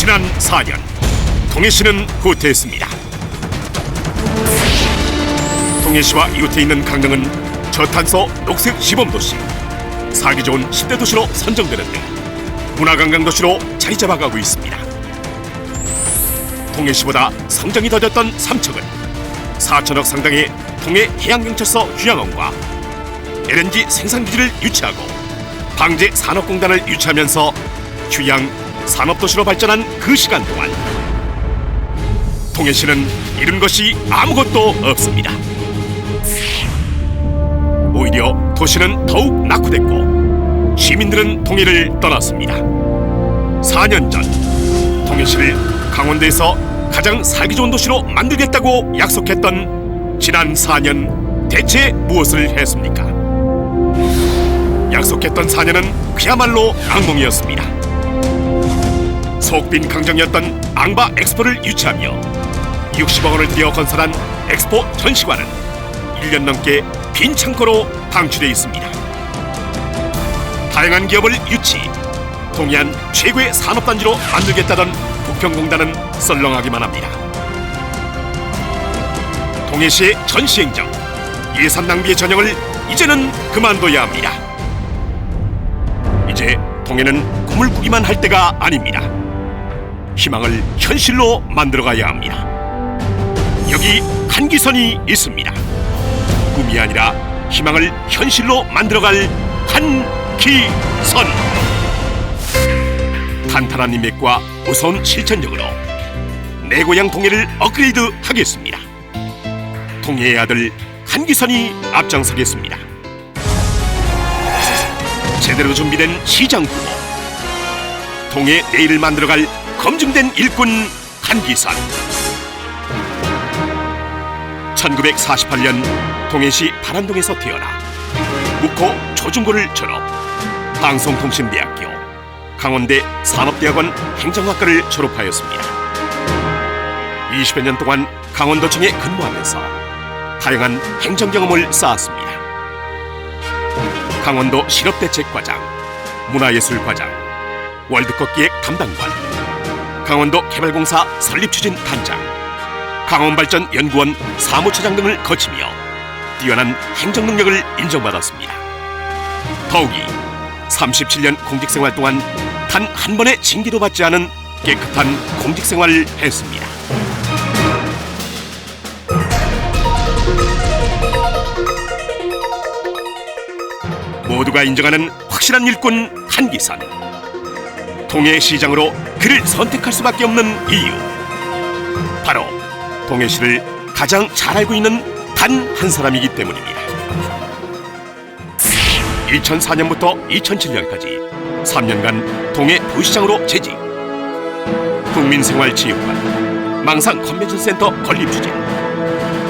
지난 4년 동해시는 후퇴했습니다. 동해시와 이웃해 있는 강릉은 저탄소 녹색 시범도시, 살기 좋은 10대 도시로 선정되는 등 문화관광도시로 자리 잡아가고 있습니다. 동해시보다 성장이 더뎠던 삼척은 4천억 상당의 동해 해양경찰서 휴양원과 LNG 생산기지를 유치하고 방제산업공단을 유치하면서 휴양 산업도시로 발전한 그 시간 동안 동해시는 잃은 것이 아무것도 없습니다. 오히려 도시는 더욱 낙후됐고 시민들은 동해를 떠났습니다. 4년 전 동해시를 강원도에서 가장 살기 좋은 도시로 만들겠다고 약속했던 지난 4년 대체 무엇을 했습니까? 약속했던 4년은 그야말로 악몽이었습니다. 속빈 강정이었던 앙바 엑스포를 유치하며 60억 원을 들여 건설한 엑스포 전시관은 1년 넘게 빈 창고로 방치되어 있습니다. 다양한 기업을 유치, 동해안 최고의 산업단지로 만들겠다던 부평공단은 썰렁하기만 합니다. 동해시의 전시행정, 예산 낭비의 전형을 이제는 그만둬야 합니다. 이제 동해는 꿈을 꾸기만 할 때가 아닙니다. 희망을 현실로 만들어가야 합니다. 여기 한기선이 있습니다. 꿈이 아니라 희망을 현실로 만들어갈 한기선. 탄탄한 인맥과 무서운 실천력으로 내 고향 동해를 업그레이드 하겠습니다. 동해의 아들 한기선이 앞장서겠습니다. 제대로 준비된 시장 후보, 동해 내일을 만들어갈 검증된 일꾼 한기선. 1948년 동해시 파란동에서 태어나 묵호 초중고를 졸업, 방송통신대학교, 강원대 산업대학원 행정학과를 졸업하였습니다. 20여 년 동안 강원도청에 근무하면서 다양한 행정 경험을 쌓았습니다. 강원도 실업대책과장, 문화예술과장, 월드컵 기획 담당관, 강원도 개발공사 설립추진 단장, 강원발전연구원 사무처장 등을 거치며 뛰어난 행정 능력을 인정받았습니다. 더욱이 37년 공직생활 동안 단 한 번의 징계도 받지 않은 깨끗한 공직생활을 했습니다. 모두가 인정하는 확실한 일꾼 한기선. 동해시장으로 그를 선택할 수밖에 없는 이유, 바로 동해시를 가장 잘 알고 있는 단 한 사람이기 때문입니다. 2004년부터 2007년까지 3년간 동해 부시장으로 재직, 국민생활체육관, 망상 컨벤션센터 건립 추진,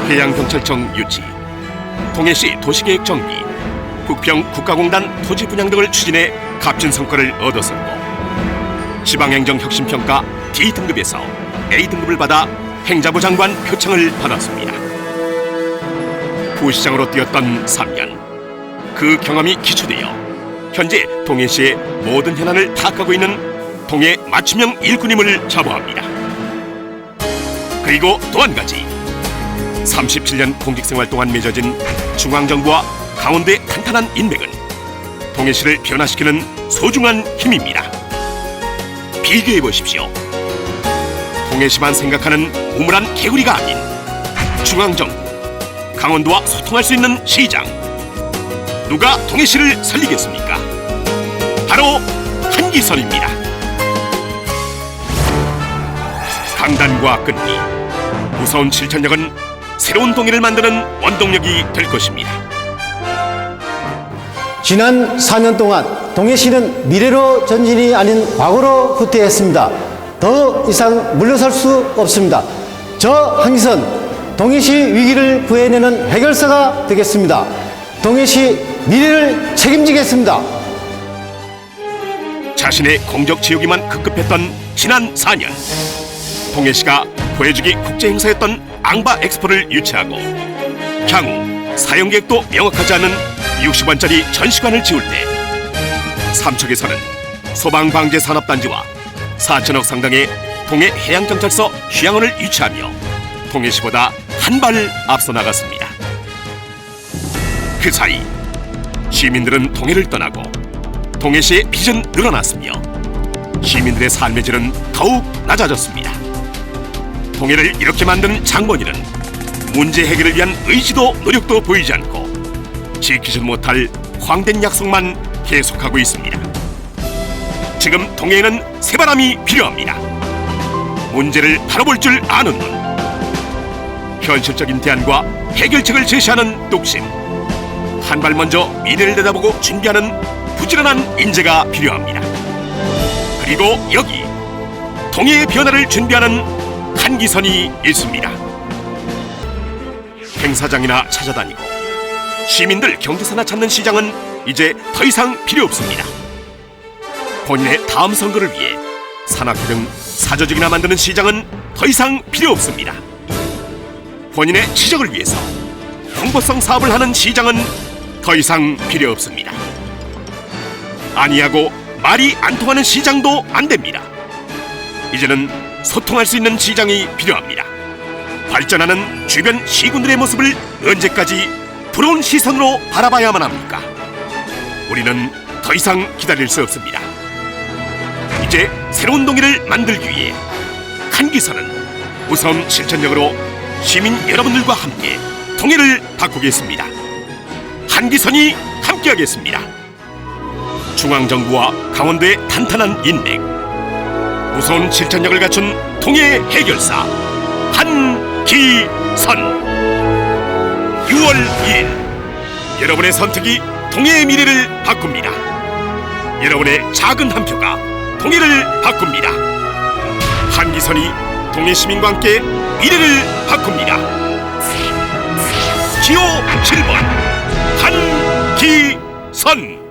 해양경찰청 유치, 동해시 도시계획 정비, 부평 국가공단 토지 분양 등을 추진해 값진 성과를 얻었었고, 지방행정혁신평가 D등급에서 A등급을 받아 행자부 장관 표창을 받았습니다. 부시장으로 뛰었던 3년, 그 경험이 기초되어 현재 동해시의 모든 현안을 파악하고 있는 동해 맞춤형 일꾼임을 자부합니다. 그리고 또 한 가지, 37년 공직생활 동안 맺어진 중앙정부와 강원도의 탄탄한 인맥은 동해시를 변화시키는 소중한 힘입니다. 비교해 보십시오. 동해시만 생각하는 우물한 개구리가 아닌 중앙정부, 강원도와 소통할 수 있는 시장. 누가 동해시를 살리겠습니까? 바로 한기선입니다. 강단과 끈기, 무서운 실천력은 새로운 동해를 만드는 원동력이 될 것입니다. 지난 4년 동안 동해시는 미래로 전진이 아닌 과거로 후퇴했습니다. 더 이상 물러설 수 없습니다. 저 한기선, 동해시 위기를 구해내는 해결사가 되겠습니다. 동해시 미래를 책임지겠습니다. 자신의 공적 지우기만 급급했던 지난 4년, 동해시가 보여주기 국제행사였던 앙바 엑스포를 유치하고 향후 사용계획도 명확하지 않은 60원짜리 전시관을 지을 때 삼척에서는 소방방재산업단지와 4천억 상당의 동해 해양경찰서 휴양원을 유치하며 동해시보다 한 발 앞서 나갔습니다. 그 사이 시민들은 동해를 떠나고 동해시의 빚은 늘어났으며 시민들의 삶의 질은 더욱 낮아졌습니다. 동해를 이렇게 만든 장본인은 문제 해결을 위한 의지도 노력도 보이지 않고 지키지 못할 헛된 약속만 계속하고 있습니다. 지금 동해에는 새바람이 필요합니다. 문제를 바라볼 줄 아는 눈, 현실적인 대안과 해결책을 제시하는 독심, 한 발 먼저 미래를 내다보고 준비하는 부지런한 인재가 필요합니다. 그리고 여기 동해의 변화를 준비하는 한기선이 있습니다. 행사장이나 찾아다니고 시민들 경제사나 찾는 시장은 이제 더 이상 필요 없습니다. 본인의 다음 선거를 위해 산악회 등 사조직이나 만드는 시장은 더 이상 필요 없습니다. 본인의 지적을 위해서 홍보성 사업을 하는 시장은 더 이상 필요 없습니다. 아니하고 말이 안 통하는 시장도 안 됩니다. 이제는 소통할 수 있는 시장이 필요합니다. 발전하는 주변 시군들의 모습을 언제까지 부러운 시선으로 바라봐야만 합니까? 우리는 더 이상 기다릴 수 없습니다. 이제 새로운 동해를 만들기 위해 한기선은 무서운 실천력으로 시민 여러분들과 함께 동해를 바꾸겠습니다. 한기선이 함께하겠습니다. 중앙정부와 강원도의 탄탄한 인맥, 무서운 실천력을 갖춘 동해 해결사 한기선. 6월 2일 여러분의 선택이 동해의 미래를 바꿉니다. 여러분의 작은 한 표가 동해를 바꿉니다. 한기선이 동해 시민과 함께 미래를 바꿉니다. 기호 7번 한기선.